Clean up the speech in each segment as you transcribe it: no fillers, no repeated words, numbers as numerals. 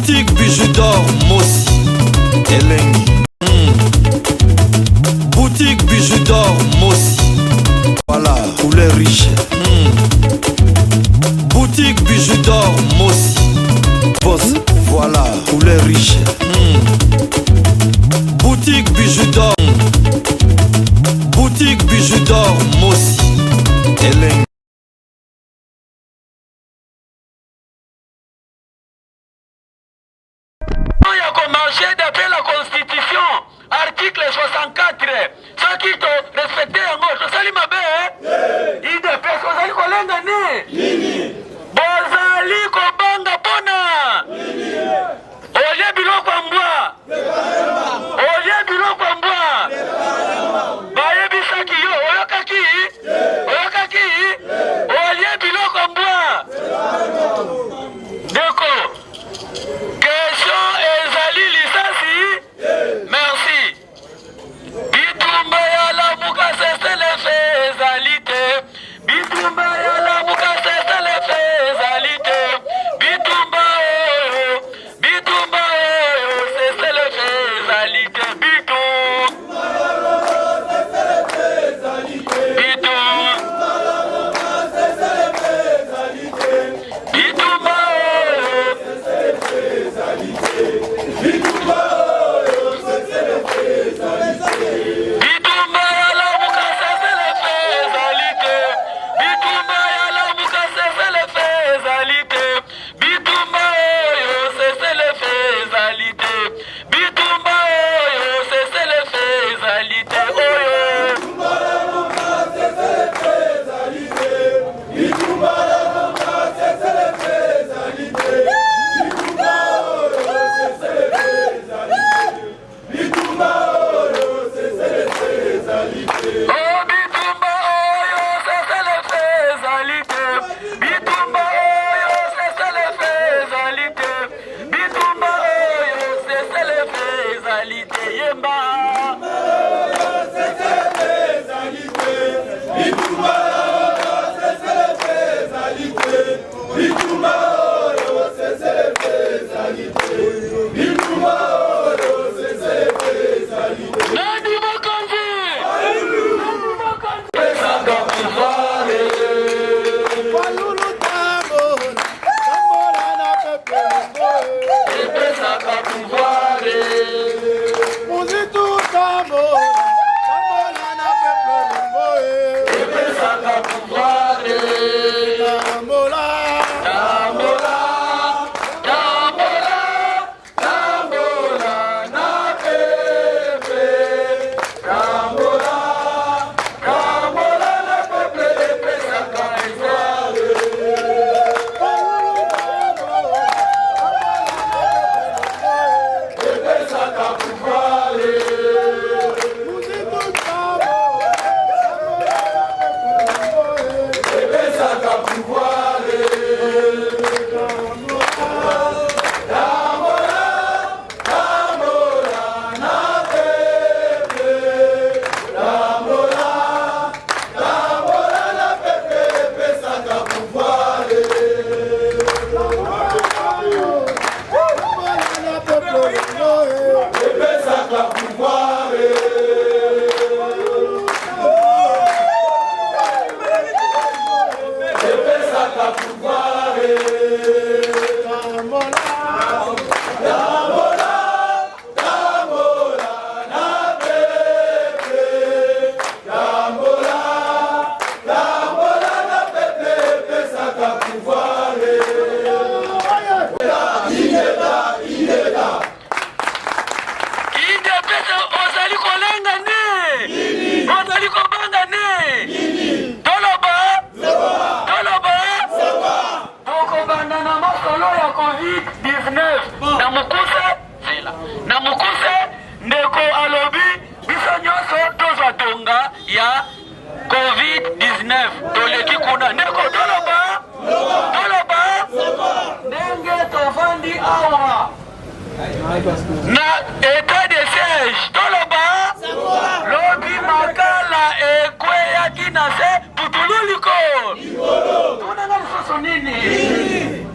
Boutique bijoux d'or Mossi Elengi. Boutique bijoux d'or Mossi. Voilà, couleur riche. Boutique bijoux d'or Mossi. Boss, voilà, couleur riche. Boutique bijoux d'or. Boutique bijoux d'or Mossi Elengi. D'après la Constitution, article 64, ceux qui te respectent en gauche, Sali Mabe, IDPS, Bozali Kolenga ni, Bozali Kobanga Pona, Oye Biloko Mbwa, Oye Biloko Mbwa, Baye Bisaki yo, Oyokaki, Oye Biloko Mbwa, Deko. Merci. Bitumba ya la muka sese le fezalite. Bitumba ya la muka sese le fezalite. Bitumba sese le fezalite. Ya COVID-19 toleki kuna ndeko toloba ndenge tovandi awa na état de siège toloba lobi makala ekweyaki na se putululiko tunanga lisusu nini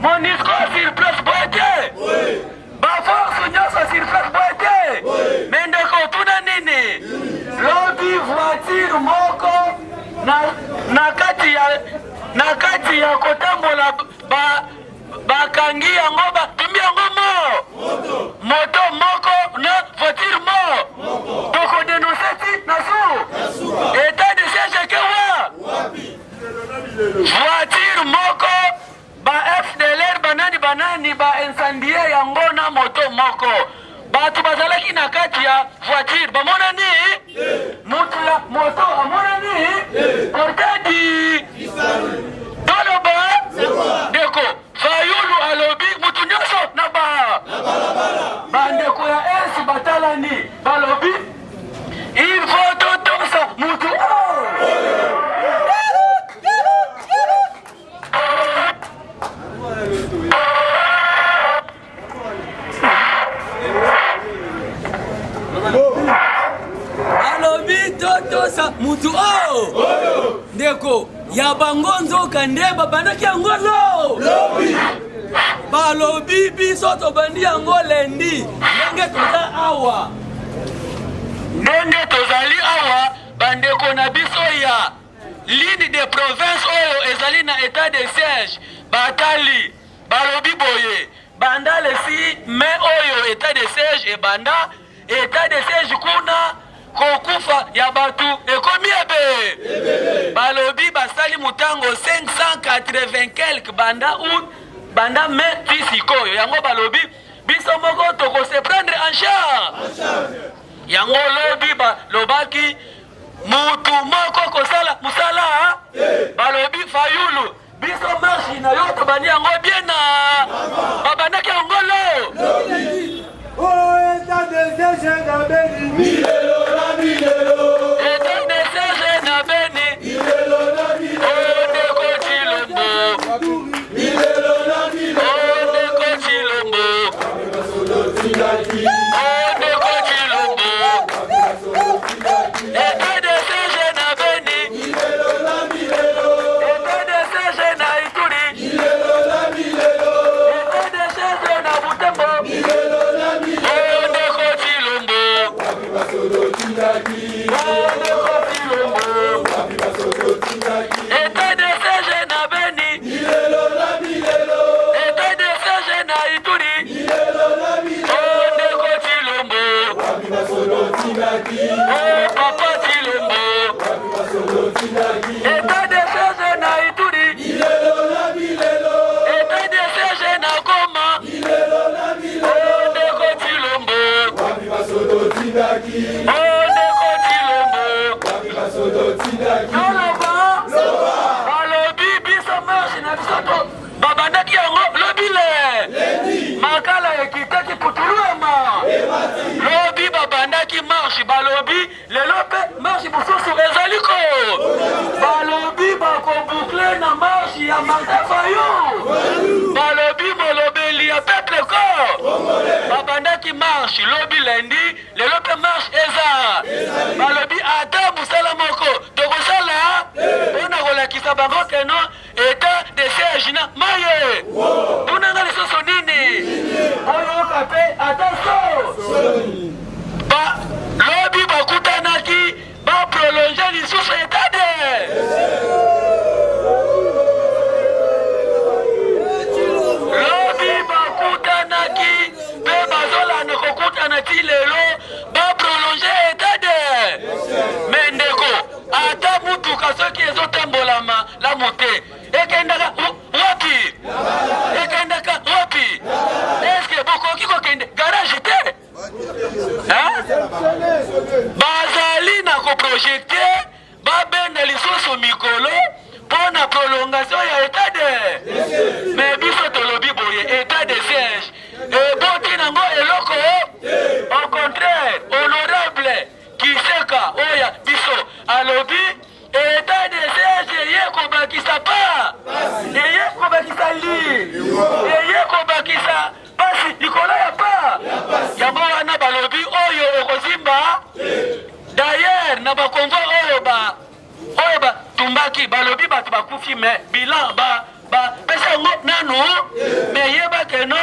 MONUSCO sur place boite na kati ya kotambola bakangi yango batumbi yango moto moko na voiture tokodenonse ti na su etat de siège ekewa voiture moko FDLR banani incendie yango na moto moko batu bazalaki na kati ya voiture bamonani mutu ya moto amonani portadi toloba ndeko Fayulu alobi mutu nyonso na bandeko ya esi batalani balobi il faut totosa mutu alobi totosa mutu ndeko ya bango nzoka nde babandaki yango balobi biso tobandi yango lendi ndenge toza awa ndenge tozali awa bandeko na biso ya ligne de province oyo ezali na état de siège batali balobi boye banda lesi me oyo état de siège ebanda état de siège kuna kokufa ya batu ekomi ebe balobi basali mutango 580 quelque banda me fisikoyo yango balobi biso moko tokose prendre en charge yango lobi balobaki mutu moko kosala musala balobi Fayulu biso marshi na yo tobandi yango bien na babandaki yango état de siège na Beni milelo na milelo état de siège na Beni milelo na milelo ndeko Chilombo milelo na milelo ndeko Chilombo ndeko Chilombo état de siège na Beni milelo na milelo état de siège na Ituri milelo na milelo état de siège na Butembo milelo na milelo ndeko Chilombo ndeko Chilombo état de siège na Beni milelo na milelo état de siège na Ituri milelo na milelo ndeko Chilombo papa Chilombo état de siège na Ituri milelo na milelo état de siège na Goma milelo na milelo ndeko Chilombo basodo tindaki ndeko Chilombo basodo tindaki toloba balobi biso marche na biso to babandaki yango lobile makala ekitaki putuluema lobi babandaki marche balobi lelo mpe marche mosusu ezaliko balobi bakobukle na marche ya Martin Fayulu balobi molobeli ya peuple ko babandaki marche lobi lendi lelo mpe marche eza balobi ata mosala moko tokosala mpona kolakisa bango keno état de siège na maye tunanga lisusu nini oyoka mpe ata so lobi bakutanaki baprolonge lisusu état de lobi bakutanaki mpe bazolanda kokutana ti lelo baprolonge état de mendeko ata mutuka soki ezotambolama lamu te ekendaka wapi eske bokoki kokende garage te bazali na koprojekte babenda lisusu mikolo mpona prolongation ya état de me biso tolobi boye état de siège eboti nango eloko au contraire honorable Kiseka oya biso alobi état de siège eye kobakisa pa eye kobakisa eye kobakisa pasi likolo ya pa yango wana balobi oyo ekozimba d'ailleurs na bakonvoi oyo batumbaki balobi bato bakufi me bilan bapesa yango nanu me yeba keno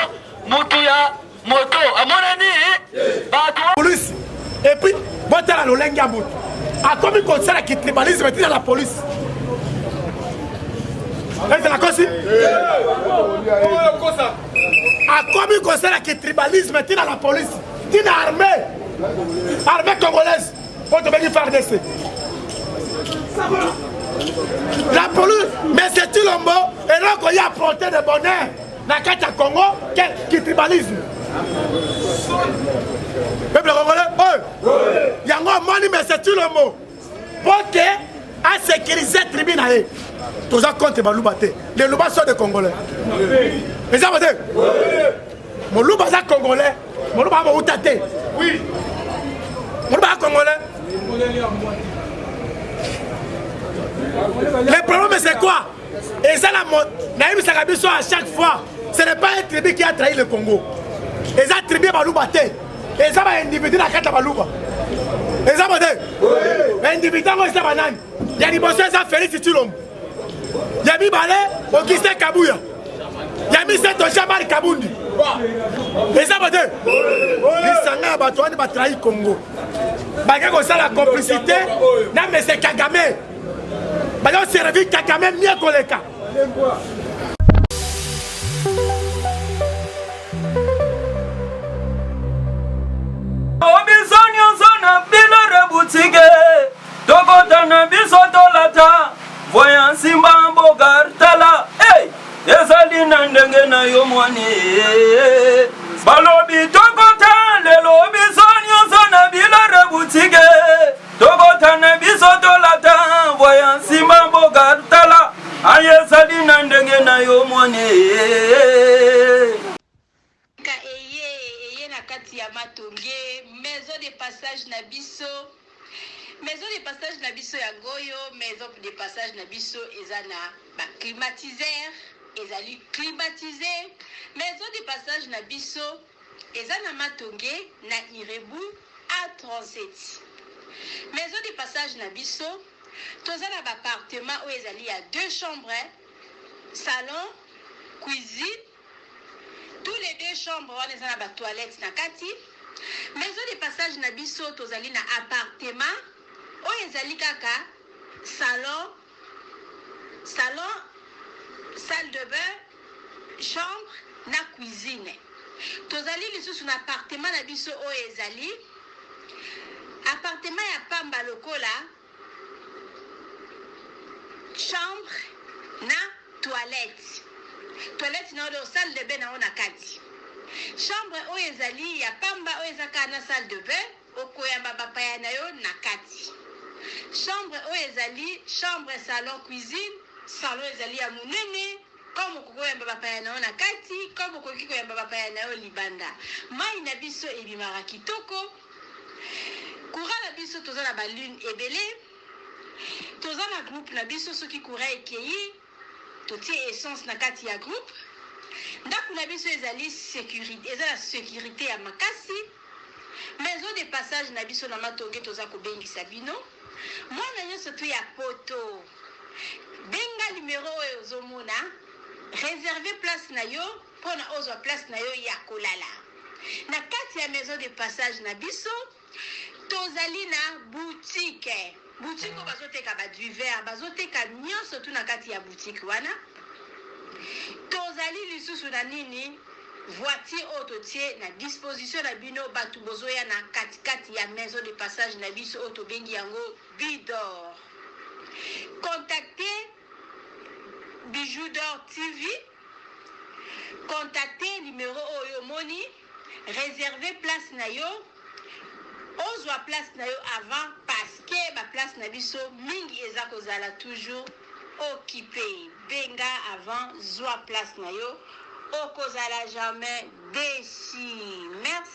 mutu ya moto amonani bato police et puis botala lolenge ya moto akomi kosala ki tribalisme tina la police c'est la cause. A commis concert qui tribalisme, tu as la police, tu as armée congolaise, pour te venir faire d'essai. La police, mais c'est tout le mot, et là qu'on y a apporté de bonheur dans le cas Congo, qui tribalisme. Peuple congolais, il y a un mot, mais c'est tout le mot. Pour que, à sécuriser la tribune, tous en compte, les Louba sont des Congolais. Les gens disent, mon Louba est Congolais, mon Louba est Outate. Oui. Mon Louba est Congolais. Le problème c'est quoi? Et ça, Naïm Sakabiso à chaque fois, ce n'est pas un tribu qui a trahi le Congo. Et ça, tribu Balouba. Et ça, un individu dans la carte Balouba. Et ça, un individu dans la carte Balouba. Il y a des bosses à Félix Tulom. Il y a mis Balé, Augustin Kabouya. Il y a mis Saint Jamal Kaboundi. Et ça, les Sanga Batouani va trahir le Congo. Bagako ça la complicité, non mais c'est Kagame. Bagako servi Kagame mieux que les cas. Voyant Simba Bogar Tala, hey, ezali na ndenge na yo mwane. Balobi tokota le lobi sonyo sona bilore boutique. Tokota na biso tolata, voyant Simba Bogar Tala, ayezali na ndenge na yo mwane. Eye na kati ya matonge, maison de passage na biso. Maison de passage na biso ya goyo, maison de passage na biso ezana ba climatiseur, ezali climatisé. Maison de passage na biso ezana matonge na Irebu A37. Maison de passage na biso tozana ba appartement où ezali ya 2 chambres, salon, cuisine. Tous les 2 chambres wana ezana ba toilette na kati. Maison de passage na biso tozali na appartement oyo ezali kaka salon, salle de bain, chambre na cuisine. Tozali lisusu na appartement na biso oyo ezali appartement ya pamba lokola chambre na toilette. Toilette na oyo salle de bain na ona kati. Chambre oyo ezali ya pamba oyo ezaka na salle de bain okoyamba bapaya na yo na kati. Chambre oyo ezali chambre, salon, cuisine. Salon ezali ya munene comme kokoyamba bapaya na yo na kati, comme okoki koyamba bapaya na yo libanda. Mai na biso ebimaka kitoko. Courant na biso toza na balune ebele. Toza na groupe na biso soki courant ekeyi totie essence na kati ya groupe. Ndako na biso ezali sécurité, ezala sécurité ya makasi. Maison de passage na biso na matonge toza kobengisa bino. Mwana nyonso to ya poto. Benga numéro oyo ozomona, réserver place na yo pona ozwa place na yo ya kolala. Na kati ya maison de passage na biso tozali na boutique. Boutique oyo bazoteka ba du verre, bazoteka nyonso tu na kati ya boutique wana. Tozali lisusu na nini voiture autotie na disposition na bino batu bozoya na kati ya maison de passage na biso auto bengi yango Bidor. Contactez Bijou d'Or TV. Contactez numéro oyo moni, réservez place na yo. Ozwa place na yo avant parce que ba place na biso mingi eza kozala toujours occupé. Benga avant zwa place na yo. Okozala jamais déçu. Merci.